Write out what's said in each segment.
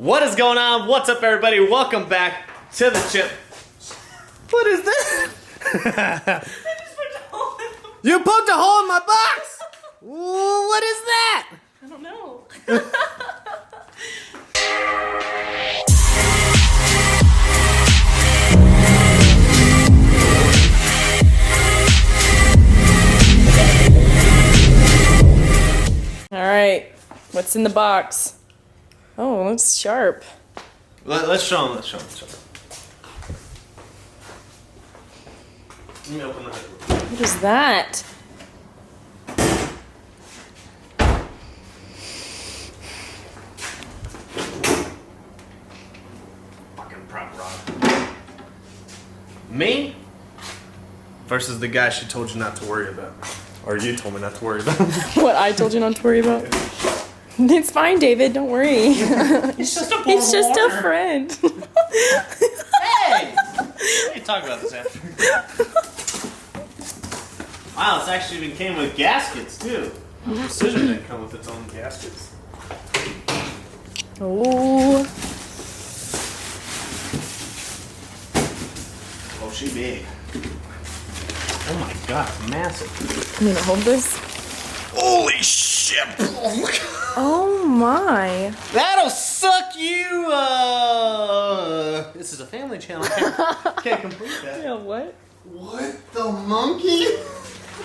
What is going on? What's up, everybody? Welcome back to the chip. What is this? You poked a hole in my box! What is that? I don't know. All right, what's in the box? Oh, it looks sharp. Let's show them. Let me open that. What is that? Fucking prop rod. Me versus the guy she told you not to worry about. Or you told me not to worry about. What I told you not to worry about? It's fine, David. Don't worry. He's just a bowl It's of just water. a friend. Hey! We can talk about this after. Wow, this actually even came with gaskets too. Precision didn't come with its own gaskets. Oh. Oh, she big. Oh my god, it's massive. I'm gonna hold this. Holy shit! Oh my. That'll suck you! This is a family channel. Can't complete that. Yeah, what? What the monkey?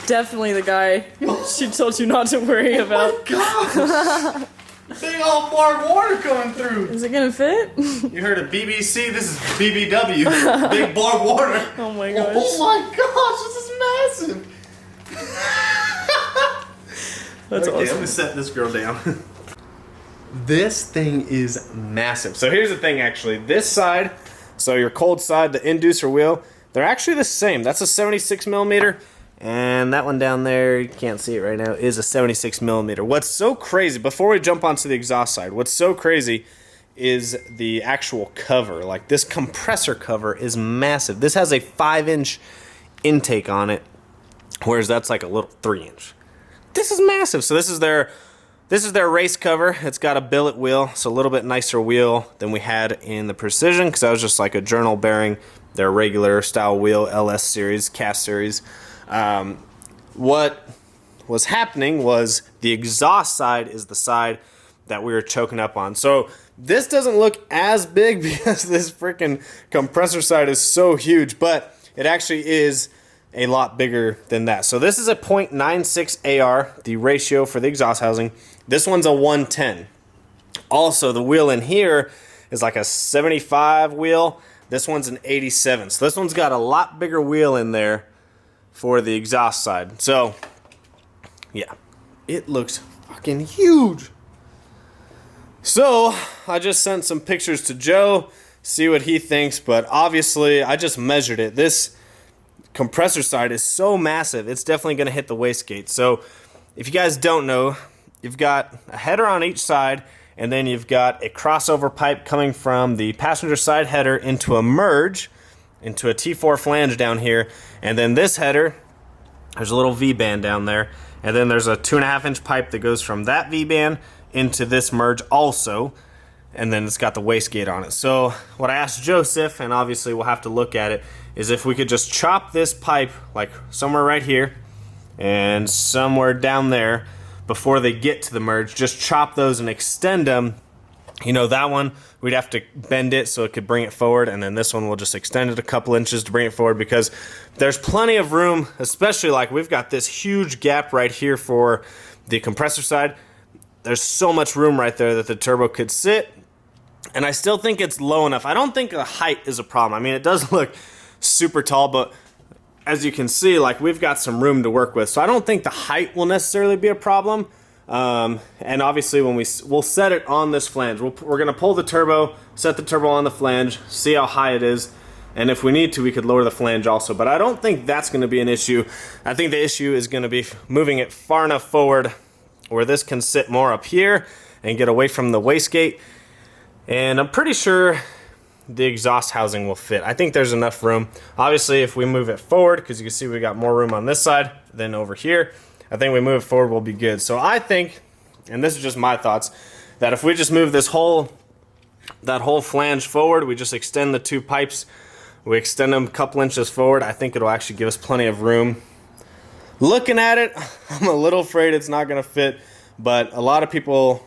Definitely the guy she told you not to worry about. Oh my gosh! Big old barbed water coming through. Is it gonna fit? You heard of BBC? This is BBW. Big barbed water. Oh my gosh. Oh my gosh, this is massive. That's Okay, awesome. let me set this girl down. This thing is massive. So here's the thing, actually. This side, so your cold side, the inducer wheel, they're actually the same. That's a 76 millimeter, and that one down there, you can't see it right now, is a 76 millimeter. What's so crazy, before we jump onto the exhaust side, what's so crazy is the actual cover. Like, this compressor cover is massive. This has a 5-inch intake on it, whereas that's like a little 3-inch. This is massive. So this is their race cover. It's got a billet wheel, so a little bit nicer wheel than we had in the Precision, because that was just like a journal bearing, their regular style wheel, LS series, cast series. What was happening was the exhaust side is the side that we were choking up on. So this doesn't look as big because this freaking compressor side is so huge, but it actually is a lot bigger than that. So this is a 0.96 AR, the ratio for the exhaust housing. This one's a 110. Also, the wheel in here is like a 75 wheel. This one's an 87. So this one's got a lot bigger wheel in there for the exhaust side. So, yeah, it looks fucking huge. So, I just sent some pictures to Joe, see what he thinks, but obviously, I just measured it. This compressor side is so massive, it's definitely going to hit the wastegate. So if you guys don't know, you've got a header on each side, and then you've got a crossover pipe coming from the passenger side header into a merge, into a T4 flange down here, and then this header, there's a little V-band down there, and then there's a 2.5-inch pipe that goes from that V-band into this merge also, and then it's got the wastegate on it. So what I asked Joseph, and obviously we'll have to look at it, is if we could just chop this pipe like somewhere right here and somewhere down there before they get to the merge, just chop those and extend them. You know, that one, we'd have to bend it so it could bring it forward, and then this one we'll just extend it a couple inches to bring it forward, because there's plenty of room, especially like we've got this huge gap right here for the compressor side. There's so much room right there that the turbo could sit, and I still think it's low enough. I don't think the height is a problem. I mean, it does look super tall, but as you can see, like, we've got some room to work with, so I don't think the height will necessarily be a problem. And obviously when we'll set it on this flange, we're gonna pull the turbo, set the turbo on the flange, see how high it is, and if we need to, we could lower the flange also, but I don't think that's gonna be an issue. I think the issue is gonna be moving it far enough forward where this can sit more up here and get away from the wastegate, and I'm pretty sure the exhaust housing will fit. I think there's enough room. Obviously, if we move it forward, because you can see we got more room on this side than over here, I think we move it forward, we'll be good. So I think, and this is just my thoughts, that if we just move this whole that whole flange forward. We just extend the 2 pipes. We extend them a couple inches forward. I think it'll actually give us plenty of room. Looking at it, I'm a little afraid it's not going to fit, but a lot of people,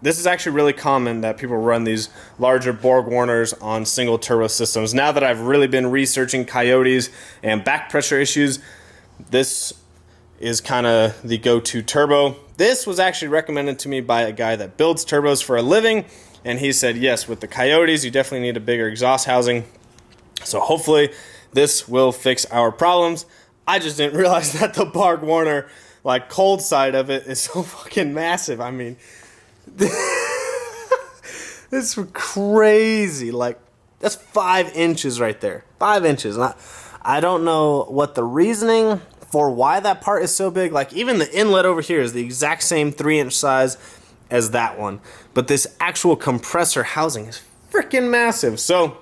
this is actually really common that people run these larger Borg-Warners on single turbo systems. Now that I've really been researching Coyotes and back pressure issues, this is kind of the go-to turbo. This was actually recommended to me by a guy that builds turbos for a living, and he said, yes, with the Coyotes, you definitely need a bigger exhaust housing. So hopefully this will fix our problems. I just didn't realize that the Borg-Warner, like, cold side of it is so fucking massive. I mean, it's crazy. Like, that's 5 inches right there. 5 inches. I don't know what the reasoning for why that part is so big. Like, even the inlet over here is the exact same 3-inch size as that one. But this actual compressor housing is freaking massive. So,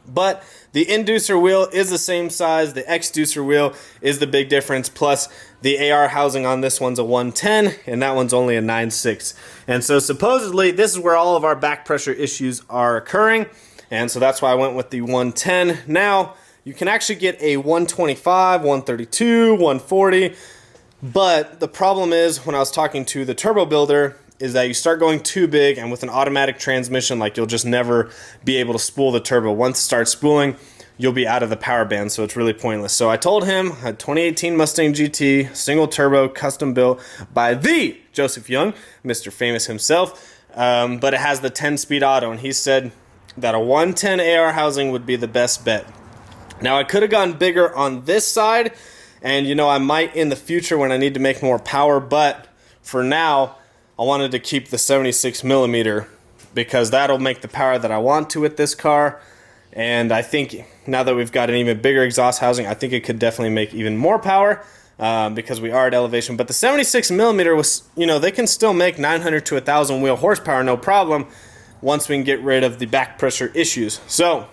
but the inducer wheel is the same size. The exducer wheel is the big difference. Plus, the AR housing on this one's a 110, and that one's only a 9.6. And so supposedly, this is where all of our back pressure issues are occurring. And so that's why I went with the 110. Now, you can actually get a 125, 132, 140. But the problem is, when I was talking to the turbo builder, is that you start going too big, and with an automatic transmission, like, you'll just never be able to spool the turbo. Once it starts spooling, you'll be out of the power band, so it's really pointless. So I told him a 2018 Mustang GT, single turbo, custom built by the Joseph Young, Mr. Famous himself, but it has the 10-speed auto, and he said that a 110 AR housing would be the best bet. Now, I could have gone bigger on this side, and, you know, I might in the future when I need to make more power, but for now, I wanted to keep the 76 millimeter because that'll make the power that I want to with this car. And I think now that we've got an even bigger exhaust housing, I think it could definitely make even more power because we are at elevation. But the 76 millimeter was, you know, they can still make 900 to 1,000 wheel horsepower, no problem, once we can get rid of the back pressure issues. So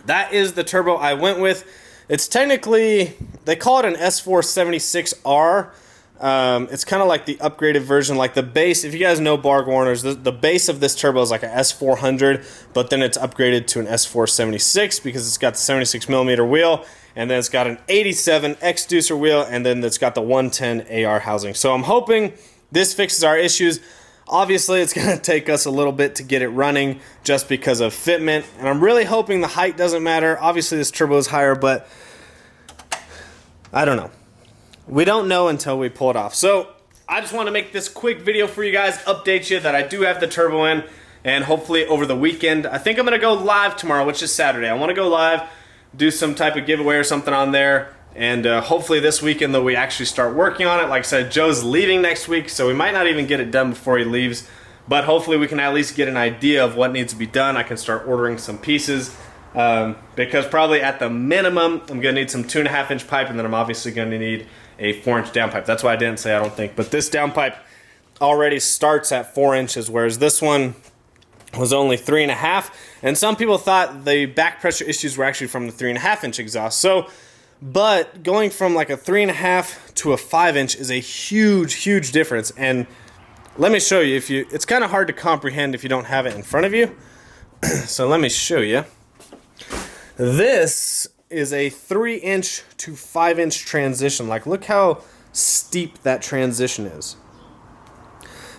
that is the turbo I went with. It's technically, they call it an S476R. It's kind of like the upgraded version, like the base. If you guys know Borg-Warners, the base of this turbo is like a S400, but then it's upgraded to an S476 because it's got the 76 millimeter wheel, and then it's got an 87 exducer wheel, and then it's got the 110 AR housing. So I'm hoping this fixes our issues. Obviously, it's going to take us a little bit to get it running just because of fitment, and I'm really hoping the height doesn't matter. Obviously, this turbo is higher, but I don't know. We don't know until we pull it off. So I just want to make this quick video for you guys, update you that I do have the turbo in, and hopefully over the weekend, I think I'm going to go live tomorrow, which is Saturday. I want to go live, do some type of giveaway or something on there, and hopefully this weekend though we actually start working on it. Like I said, Joe's leaving next week, so we might not even get it done before he leaves, but hopefully we can at least get an idea of what needs to be done. I can start ordering some pieces. Because probably at the minimum, I'm going to need some 2.5-inch pipe, and then I'm obviously going to need a 4-inch downpipe. That's why I didn't say I don't think. But this downpipe already starts at 4 inches, whereas this one was only 3.5. And some people thought the back pressure issues were actually from the 3.5-inch exhaust. So, but going from like a 3.5 to a 5-inch is a huge, huge difference. And let me show you. It's kind of hard to comprehend if you don't have it in front of you. So let me show you. This is a 3-inch to 5-inch transition. Like, look how steep that transition is.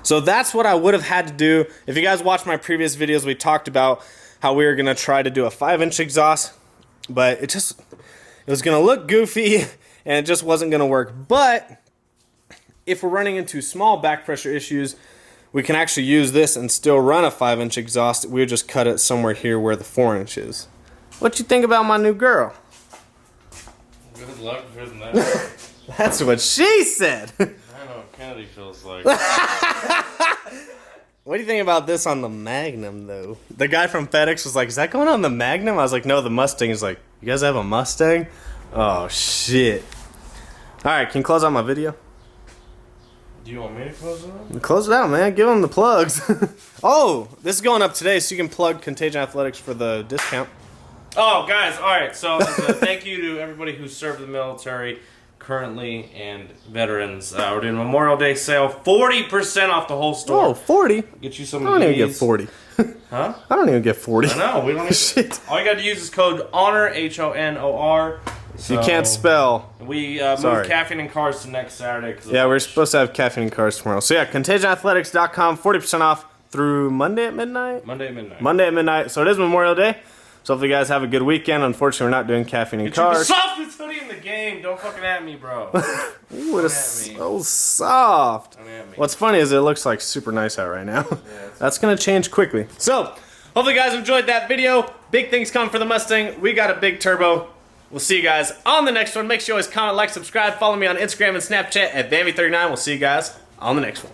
So that's what I would have had to do. If you guys watched my previous videos, we talked about how we were going to try to do a 5-inch exhaust, but it was going to look goofy, and it just wasn't going to work. But if we're running into small back pressure issues, we can actually use this and still run a 5-inch exhaust. We would just cut it somewhere here where the 4-inch is. What you think about my new girl? Good luck with that. That's what she said. I know what Kennedy feels like. What do you think about this on the Magnum, though? The guy from FedEx was like, is that going on the Magnum? I was like, no, the Mustang. He's like, you guys have a Mustang? Oh, shit. All right, can you close out my video? Do you want me to close it out? Close it out, man. Give them the plugs. Oh, this is going up today, so you can plug Contagion Athletics for the discount. Oh, guys, all right. So thank you to everybody who served the military currently and veterans. We're doing a Memorial Day sale. 40% off the whole store. Oh, 40? Get you some I of don't these. even get 40. Huh? I don't even get 40. I know, we don't even. Shit. All you got to use is code HONOR, HONOR. You can't spell. We Sorry. moved Caffeine and Cars to next Saturday. Yeah, we're supposed to have Caffeine and Cars tomorrow. So yeah, contagionathletics.com, 40% off through Monday at midnight? Monday at midnight. Monday at midnight. So it is Memorial Day. So hopefully you guys have a good weekend. Unfortunately, we're not doing Caffeine and The Cars. softest hoodie in the game. Don't fucking at me, bro. Ooh, it is so soft. What's funny is it looks like super nice out right now. That's going to change quickly. So, hopefully you guys enjoyed that video. Big things coming for the Mustang. We got a big turbo. We'll see you guys on the next one. Make sure you always comment, like, subscribe. Follow me on Instagram and Snapchat at Bambi39. We'll see you guys on the next one.